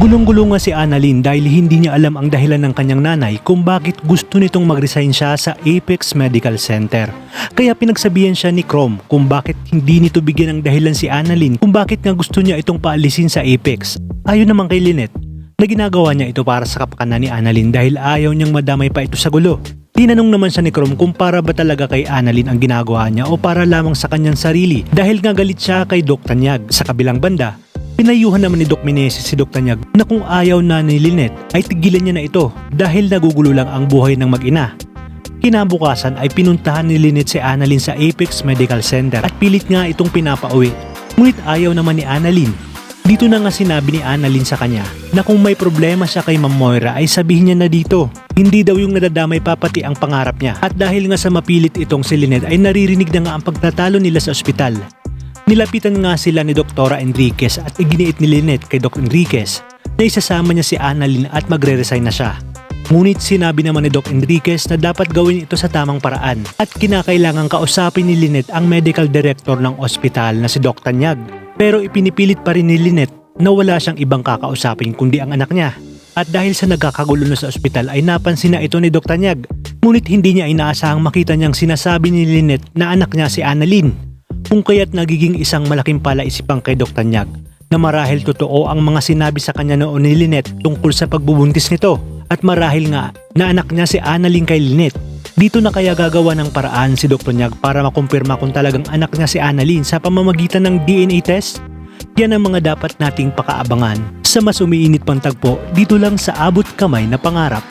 Gulong-gulo nga si Annalyn dahil hindi niya alam ang dahilan ng kanyang nanay kung bakit gusto nitong mag-resign siya sa Apex Medical Center. Kaya pinagsabihan siya ni Chrome kung bakit hindi nito bigyan ng dahilan si Annalyn kung bakit nga gusto niya itong paalisin sa Apex. Ayon naman kay Lynette na ginagawa niya ito para sa kapakanan ni Annalyn dahil ayaw niyang madamay pa ito sa gulo. Tinanong naman siya ni Chrome kung para ba talaga kay Annalyn ang ginagawa niya o para lamang sa kanyang sarili dahil nga galit siya kay Doc Tanyag. Sa kabilang banda, pinayuhan naman ni Doc Meneses si Doc Tanyag na kung ayaw na ni Lynette ay tigilan niya na ito dahil nagugulo lang ang buhay ng mag-ina. Kinabukasan ay pinuntahan ni Lynette si Annalyn sa Apex Medical Center at pilit nga itong pinapauwi. Ngunit ayaw naman ni Annalyn. Dito na nga sinabi ni Annalyn sa kanya na kung may problema siya kay Ma'am Moira ay sabihin niya na dito. Hindi daw yung nadadamay pa pati ang pangarap niya. At dahil nga sa mapilit itong si Lynette ay naririnig na nga ang pagtatalo nila sa ospital. Nilapitan nga sila ni Dr. Enriquez at iginiit ni Lynette kay Dr. Enriquez na isasama niya si Annalyn at magre-resign na siya. Ngunit sinabi naman ni Dr. Enriquez na dapat gawin ito sa tamang paraan at kinakailangang kausapin ni Lynette ang medical director ng ospital na si Doc Tanyag. Pero ipinipilit pa rin ni Lynette na wala siyang ibang kakausapin kundi ang anak niya. At dahil sa nagkakagulo na sa ospital ay napansin na ito ni Doc Tanyag. Ngunit hindi niya inaasahang makita niyang sinasabi ni Lynette na anak niya si Annalyn. Kung kaya't nagiging isang malaking palaisipang kay Doc Tanyag na marahil totoo ang mga sinabi sa kanya noon ni Lynette tungkol sa pagbubuntis nito at marahil nga na anak niya si Annalyn kay Lynette. Dito na kaya gagawa ng paraan si Doc Tanyag para makumpirma kung talagang anak niya si Annalyn sa pamamagitan ng DNA test? Yan ang mga dapat nating pakaabangan sa mas umiinit pang tagpo dito lang sa Abot Kamay na Pangarap.